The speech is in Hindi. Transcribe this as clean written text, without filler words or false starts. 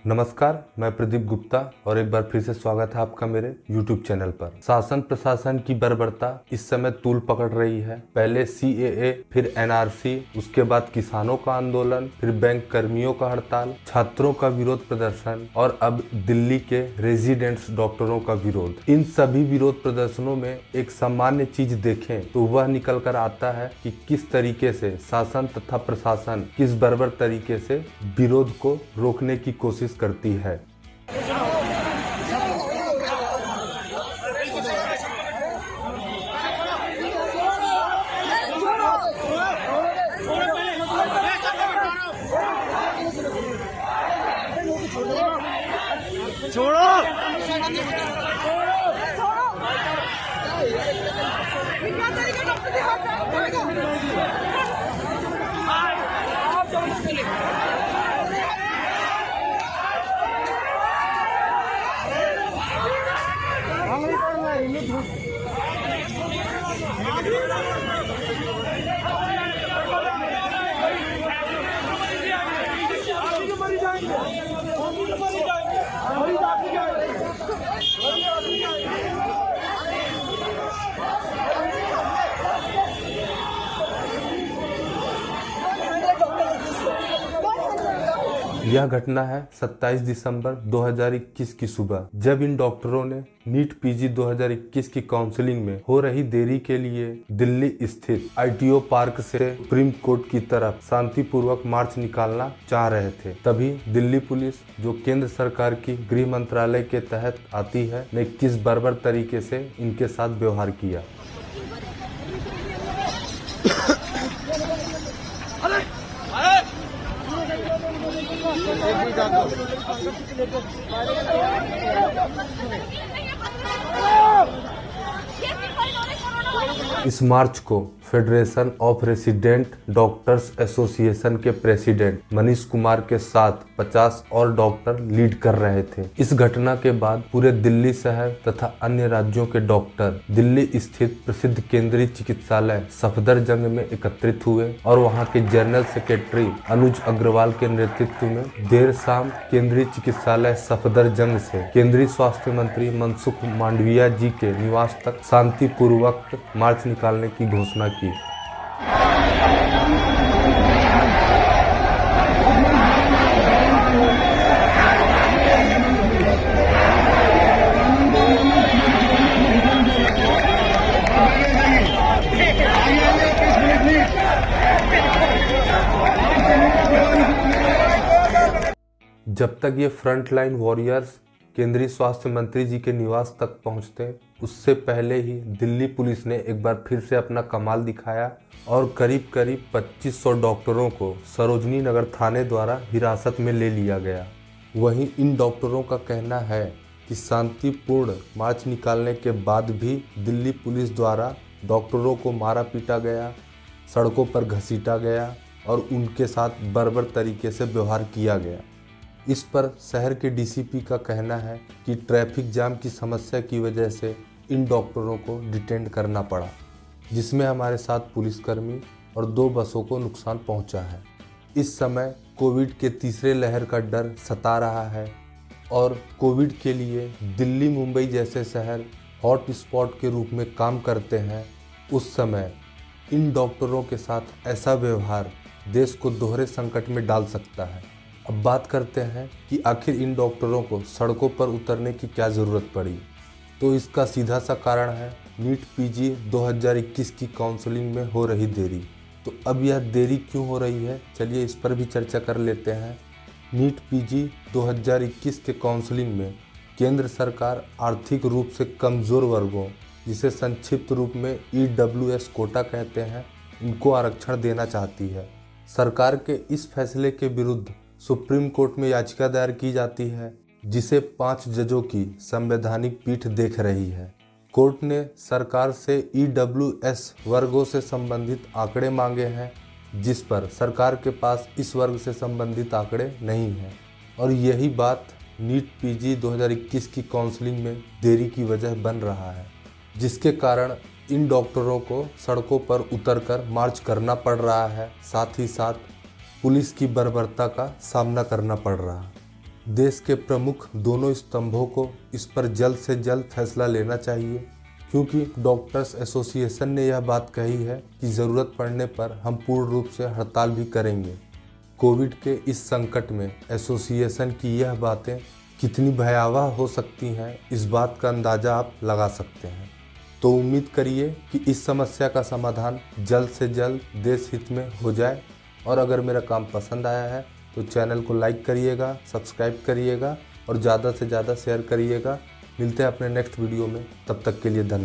नमस्कार, मैं प्रदीप गुप्ता और एक बार फिर से स्वागत है आपका मेरे YouTube चैनल पर। शासन प्रशासन की बर्बरता इस समय तूल पकड़ रही है। पहले CAA, फिर NRC, उसके बाद किसानों का आंदोलन, फिर बैंक कर्मियों का हड़ताल, छात्रों का विरोध प्रदर्शन और अब दिल्ली के रेजिडेंट्स डॉक्टरों का विरोध। इन सभी विरोध प्रदर्शनों में एक सामान्य चीज देखें तो वह निकल कर आता है कि किस तरीके से शासन तथा प्रशासन किस बर्बर तरीके से विरोध को रोकने की कोशिश करती है। छोड़ो यह घटना है 27 दिसंबर 2021 की सुबह, जब इन डॉक्टरों ने नीट PG 2021 की काउंसलिंग में हो रही देरी के लिए दिल्ली स्थित ITO पार्क से सुप्रीम कोर्ट की तरफ शांतिपूर्वक मार्च निकालना चाह रहे थे। तभी दिल्ली पुलिस, जो केंद्र सरकार की गृह मंत्रालय के तहत आती है, ने किस बर्बर तरीके से इनके साथ व्यवहार किया। इस मार्च को federation of resident doctors association के प्रेसिडेंट मनीष कुमार के साथ 50 और डॉक्टर लीड कर रहे थे। इस घटना के बाद पूरे दिल्ली शहर तथा अन्य राज्यों के डॉक्टर दिल्ली स्थित प्रसिद्ध केंद्रीय चिकित्सालय सफदरजंग में एकत्रित हुए और वहां के जनरल सेक्रेटरी अनुज अग्रवाल के नेतृत्व में देर शाम केंद्रीय चिकित्सालय सफदरजंग से केंद्रीय स्वास्थ्य मंत्री मनसुख मांडविया जी के निवास तक शांतिपूर्वक मार्च निकालने की घोषणा की। जब तक ये फ्रंटलाइन वॉरियर्स केंद्रीय स्वास्थ्य मंत्री जी के निवास तक पहुंचते, उससे पहले ही दिल्ली पुलिस ने एक बार फिर से अपना कमाल दिखाया और करीब 2500 डॉक्टरों को सरोजनी नगर थाने द्वारा हिरासत में ले लिया गया। वहीं इन डॉक्टरों का कहना है कि शांतिपूर्ण मार्च निकालने के बाद भी दिल्ली पुलिस द्वारा डॉक्टरों को मारा पीटा गया, सड़कों पर घसीटा गया और उनके साथ बर्बर तरीके से व्यवहार किया गया। इस पर शहर के DCP का कहना है कि ट्रैफिक जाम की समस्या की वजह से इन डॉक्टरों को डिटेन करना पड़ा, जिसमें हमारे साथ पुलिसकर्मी और 2 बसों को नुकसान पहुंचा है। इस समय कोविड के तीसरे लहर का डर सता रहा है और कोविड के लिए दिल्ली मुंबई जैसे शहर हॉट स्पॉट के रूप में काम करते हैं। उस समय इन डॉक्टरों के साथ ऐसा व्यवहार देश को दोहरे संकट में डाल सकता है। अब बात करते हैं कि आखिर इन डॉक्टरों को सड़कों पर उतरने की क्या ज़रूरत पड़ी। तो इसका सीधा सा कारण है नीट PG 2021 की काउंसलिंग में हो रही देरी। तो अब यह देरी क्यों हो रही है, चलिए इस पर भी चर्चा कर लेते हैं। नीट PG 2021 के काउंसलिंग में केंद्र सरकार आर्थिक रूप से कमज़ोर वर्गों, जिसे संक्षिप्त रूप में EWS कोटा कहते हैं, इनको आरक्षण देना चाहती है। सरकार के इस फैसले के विरुद्ध सुप्रीम कोर्ट में याचिका दायर की जाती है, जिसे 5 जजों की संवैधानिक पीठ देख रही है। कोर्ट ने सरकार से EWS वर्गों से संबंधित आंकड़े मांगे हैं, जिस पर सरकार के पास इस वर्ग से संबंधित आंकड़े नहीं हैं और यही बात नीट PG 2021 की काउंसलिंग में देरी की वजह बन रहा है, जिसके कारण इन डॉक्टरों को सड़कों पर उतरकर मार्च करना पड़ रहा है, साथ ही साथ पुलिस की बर्बरता का सामना करना पड़ रहा है। देश के प्रमुख दोनों स्तंभों को इस पर जल्द से जल्द फैसला लेना चाहिए, क्योंकि डॉक्टर्स एसोसिएशन ने यह बात कही है कि ज़रूरत पड़ने पर हम पूर्ण रूप से हड़ताल भी करेंगे। कोविड के इस संकट में एसोसिएशन की यह बातें कितनी भयावह हो सकती हैं, इस बात का अंदाज़ा आप लगा सकते हैं। तो उम्मीद करिए कि इस समस्या का समाधान जल्द से जल्द देश हित में हो जाए। और अगर मेरा काम पसंद आया है तो चैनल को लाइक करिएगा, सब्सक्राइब करिएगा और ज़्यादा से ज़्यादा शेयर करिएगा। मिलते हैं अपने नेक्स्ट वीडियो में, तब तक के लिए धन्यवाद।